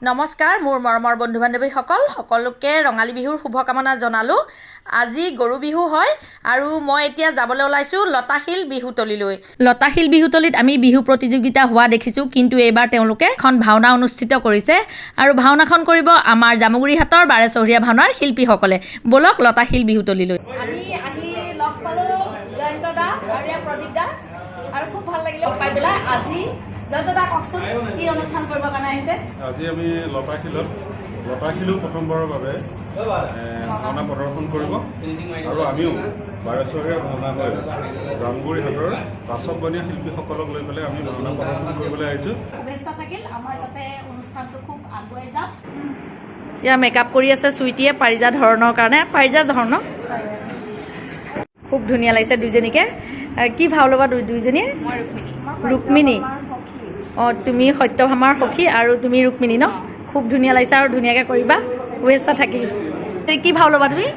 নমস্কাৰ মোৰ মৰমৰ বন্ধু বান্ধৱীসকল সকলোকে ৰঙালী বিহুৰ শুভকামনা জনালোঁ। আজি গৰু বিহু হয় আৰু মই এতিয়া যাবলৈ ওলাইছোঁ লতাশিল বিহুতলীলৈ। লতাশিল বিহুতলীত আমি বিহু প্ৰতিযোগিতা হোৱা দেখিছোঁ, কিন্তু এইবাৰ তেওঁলোকে এখন ভাওনা অনুষ্ঠিত কৰিছে আৰু ভাওনাখন কৰিব আমাৰ জামুগুৰিহাটৰ বাৰেচহৰীয়া ভাওনাৰ শিল্পীসকলে। বলক লতাশিল বিহুতলীলৈ। আমি আহি লগ পালোঁ জয়ন্ত দা আৰু প্ৰদীপ দা আৰু খুব ভাল লাগিলে পাই পেলাই। আজি জয়ন্ত দা কওকচোন কি অনুষ্ঠান কৰিবৰ কাৰণে আহিছে? আজি আমি লতাশিলো প্ৰথমবাৰৰ বাবে ভাওনা প্ৰদৰ্শন কৰিব আৰু আমিও বাৰেচহৰীয়া ভাওনা হৈ জামুগুৰিহাটৰ বাচকবনীয়া শিল্পীসকলক লৈ পেলাই আমি ভাওনা প্ৰদৰ্শন কৰিবলৈ আহিছোঁ। শুভেচ্ছা থাকিল আমাৰ যাতে অনুষ্ঠানটো খুব আগুৱাই যাওক। এয়া মেকআপ কৰি আছে চুইটিয়ে পাৰিজা ধৰণৰ কাৰণে। পাৰিজা ধৰণৰ খুব ধুনীয়া লাগিছে দুইজনীকে। কি ভাও ল'বা দুইজনীয়ে? ৰুক্মিণী। অঁ, তুমি সত্যভামাৰ সখী আৰু তুমি ৰুক্মিণী ন? খুব ধুনীয়া লাগিছে আৰু ধুনীয়াকৈ কৰিবা। শুভেচ্ছা থাকিল। কি ভাও ল'বা তুমি?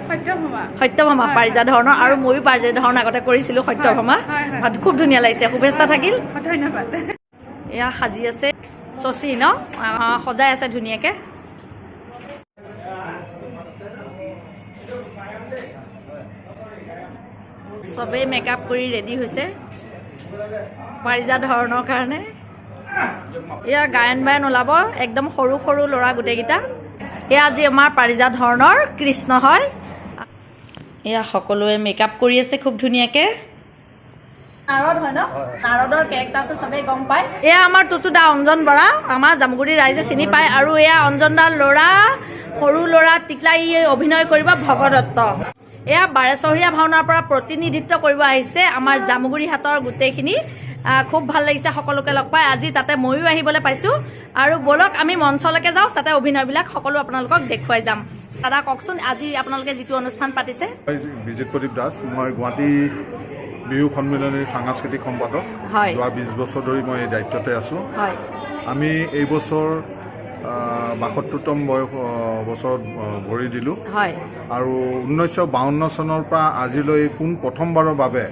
সত্যভামা পাৰিজা ধৰণৰ। আৰু ময়ো পাৰিজা ধৰণৰ আগতে কৰিছিলোঁ সত্যভামা। খুব ধুনীয়া লাগিছে, শুভেচ্ছা থাকিল। ধন্যবাদ। এয়া সাজি আছে শশী ন? সজাই আছে ধুনীয়াকৈ। চবেই মেকআপ কৰি ৰেডি হৈছে পাৰিজা ধৰণৰ কাৰণে। এয়া গায়ন বায়ন ওলাব, একদম সৰু সৰু ল'ৰা গোটেইকেইটা। এয়া আজি আমাৰ পাৰিজা ধৰণৰ কৃষ্ণ হয়। এয়া সকলোৱে মেকআপ কৰি আছে খুব ধুনীয়াকৈ। নাৰদ হয় ন? নাৰদৰ কেৰেক্টাৰটো চবেই গম পায়। এয়া আমাৰ টুটু দা অঞ্জন বৰা, আমাৰ জামুগুৰি ৰাইজে চিনি পায়। আৰু এয়া অঞ্জন দাৰ ল'ৰা, সৰু ল'ৰা টিকলাই অভিনয় কৰিব ভগদত্ত। এয়া বাৰেচহৰীয়া ভাওনাৰ পৰা প্ৰতিনিধিত্ব কৰিব আহিছে আমাৰ জামুগুৰিহাটৰ গোটেইখিনি। খুব ভাল লাগিছে সকলোকে লগ পাই। আজি তাতে ময়ো আহিবলৈ পাইছোঁ আৰু বলক আমি মঞ্চলৈকে যাওঁ, তাতে অভিনয়বিলাক সকলো আপোনালোকক দেখুৱাই যাম। দাদা কওকচোন আজি আপোনালোকে যিটো অনুষ্ঠান পাতিছে? বিজিত প্ৰদীপ দাস, মই গুৱাহাটী বিহু সন্মিলনীৰ সাংস্কৃতিক সম্পাদক। যোৱা 20 বছৰ ধৰি মই এই দায়িত্বতে আছোঁ। আমি এই বছৰ ৭২তম বছৰত ভৰি দিলোঁ আৰু 1952 চনৰ পৰা আজিলৈ প্ৰথমবাৰৰ বাবে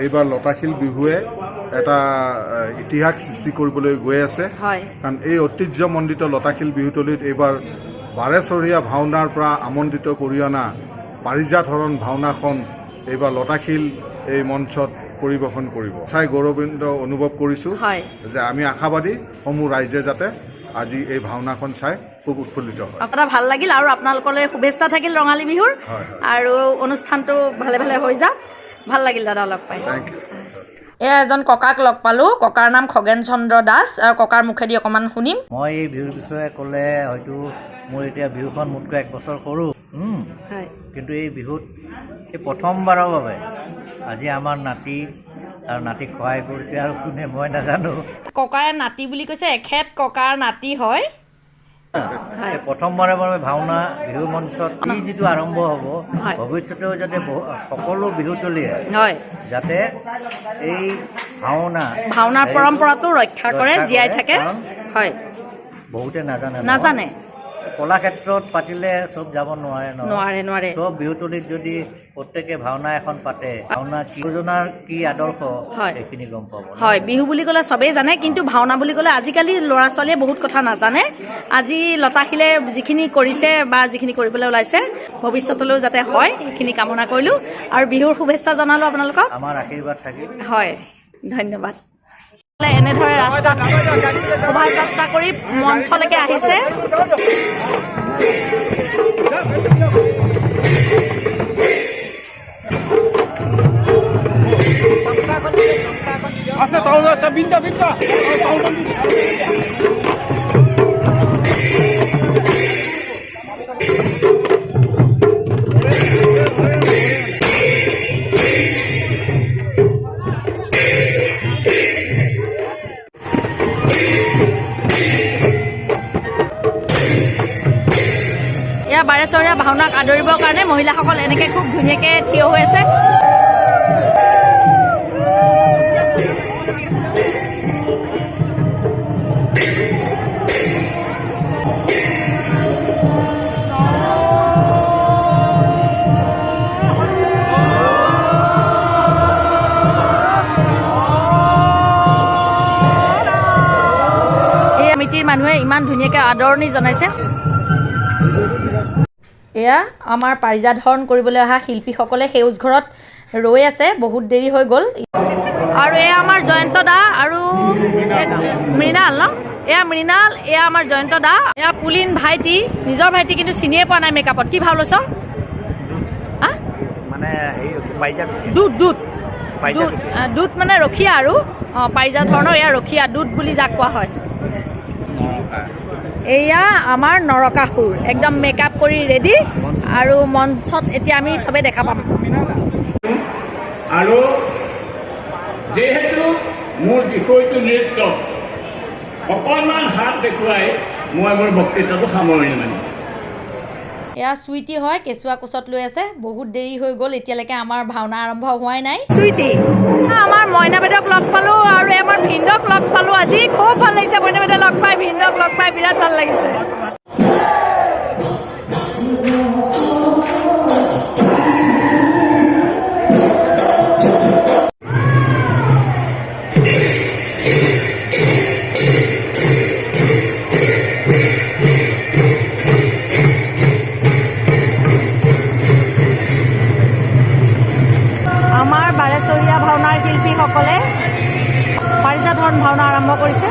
এইবাৰ লতাশিল বিহুৱে এটা ইতিহাস সৃষ্টি কৰিবলৈ গৈ আছে। কাৰণ এই ঐতিহ্যমণ্ডিত লতাশিল বিহুতলীত এইবাৰ বাৰেচহৰীয়া ভাওনাৰ পৰা আমন্ত্ৰিত কৰি অনা পাৰিজাত হৰণ ভাওনাখন এইবাৰ লতাশিল এই মঞ্চত পৰিৱেশন কৰিব। চাই গৌৰৱান্বিত অনুভৱ কৰিছোঁ যে আমি আশাবাদী সমূহ ৰাইজে যাতে আজি এই ভাওনাখন চাই খুব উৎফুল্লিত হয়। আপোনাৰ ভাল লাগিল আৰু আপোনালোকলৈ শুভেচ্ছা থাকিল ৰঙালী বিহুৰ। আৰু অনুষ্ঠানটো ভালে ভালে হৈ যাওক। ভাল লাগিল দাদা লগ পাই। Thank you. এয়া এজন ককাক লগ পালোঁ। ককাৰ নাম খগেন চন্দ্ৰ দাস আৰু ককাৰ মুখেদি অকণমান শুনিম। মই এই বিহুৰ বিষয়ে ক'লে হয়তো মোৰ এতিয়া বিহুখন মোতকৈ 1 বছৰ সৰু, কিন্তু এই বিহুত এই প্ৰথমবাৰৰ বাবে আজি আমাৰ নাতি আৰু নাতিক সহায় কৰিছে আৰু কোনে মই নাজানো। ককাই নাতি বুলি কৈছে, এখেত ককাৰ নাতি হয়। প্ৰথমবাৰৰ বাবে ভাওনা বিহু মঞ্চত ই যিটো আৰম্ভ হ'ব, ভৱিষ্যতেও যাতে সকলো বিহুতলীয়ে যাতে এই ভাওনাৰ পৰম্পৰাটো ৰক্ষা কৰে, জীয়াই থাকে। হয়, বহুতে নাজানে। কলাক্ষেত্ৰত পাতিলে চব যাব নোৱাৰে। চব বিহুতলীত যদি প্ৰত্যেকে ভাওনা এখন পাতে, ভাওনা কি যোজনাৰ কি আদৰ্শ সেইখিনি গম পাব। হয়, বিহু বুলি ক'লে চবেই জানে, কিন্তু ভাওনা বুলি ক'লে আজিকালি ল'ৰা ছোৱালীয়ে বহুত কথা নাজানে। আজি লতাশিলে যিখিনি কৰিছে বা যিখিনি কৰিবলৈ ওলাইছে, ভৱিষ্যতলৈও যাতে হয় সেইখিনি কামনা কৰিলোঁ আৰু বিহুৰ শুভেচ্ছা জনালোঁ আপোনালোকক। আমাৰ আশীৰ্বাদ থাকিল। হয়, ধন্যবাদ। এনেদৰে ৰাস্তাত শোভাযাত্ৰা কৰি মঞ্চলৈকে আহিছে। এয়া বাৰেচহৰীয়া ভাওনাক আদৰিবৰ কাৰণে মহিলাসকল এনেকৈ খুব ধুনীয়াকৈ থিয় হৈ আছে। মানুহে ইমান ধুনীয়াকৈ আদৰণি জনাইছে। এয়া আমাৰ পাৰিজাত হৰণ কৰিবলৈ অহা শিল্পীসকলে সেউজ ঘৰত ৰৈ আছে, বহুত দেৰি হৈ গ'ল। আৰু এয়া আমাৰ জয়ন্ত দা আৰু মৃণাল ন, এয়া মৃণাল, এয়া আমাৰ জয়ন্ত দা, এয়া পুলিন ভাইটি, নিজৰ ভাইটি কিন্তু চিনিয়ে পোৱা নাই মেকআপত। কি ভাও লৈছ? দুধ মানে ৰখীয়া আৰু পাৰিজাত ধৰণৰ এয়া ৰখীয়া দুধ বুলি যাক কোৱা হয়। এয়া আমাৰ নৰকাসুৰ একদম মেকআপ কৰি ৰেডি, আৰু মঞ্চত এতিয়া আমি চবে দেখা পাম। আৰু যিহেতু মোৰ বিষয়টো নৃত্য, অকণমান হাত দেখুৱাই মই মোৰ বক্তৃতাটো সামৰণি মাৰিম। এয়া চুইটি হয়, কেঁচুৱা কোচত লৈ আছে। বহুত দেৰি হৈ গ'ল, এতিয়ালৈকে আমাৰ ভাওনা আৰম্ভ হোৱাই নাই। চুইটি, আমাৰ মইনা বাইদেউক লগ পালোঁ আৰু আমাৰ ভিন্দক লগ পালোঁ। আজি খুব ভাল লাগিছে, মইনা বাইদেউ লগ পাই, ভিন্দক লগ পাই বিৰাট ভাল লাগিছে। আমাৰ বাৰেচৰীয়া ভাওনাৰ শিল্পীসকলে পাৰিজাত হৰণ ভাওনা আৰম্ভ কৰিছে।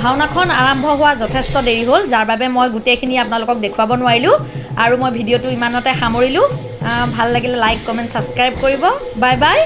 ভাওনাখন আৰম্ভ হোৱা যথেষ্ট দেৰি হ'ল, যাৰ বাবে মই গোটেইখিনি আপোনালোকক দেখুৱাব নোৱাৰিলোঁ আৰু মই ভিডিঅ'টো ইমানতে সামৰিলোঁ। ভাল লাগিলে লাইক, কমেণ্ট, ছাবস্ক্ৰাইব কৰিব। Bye bye.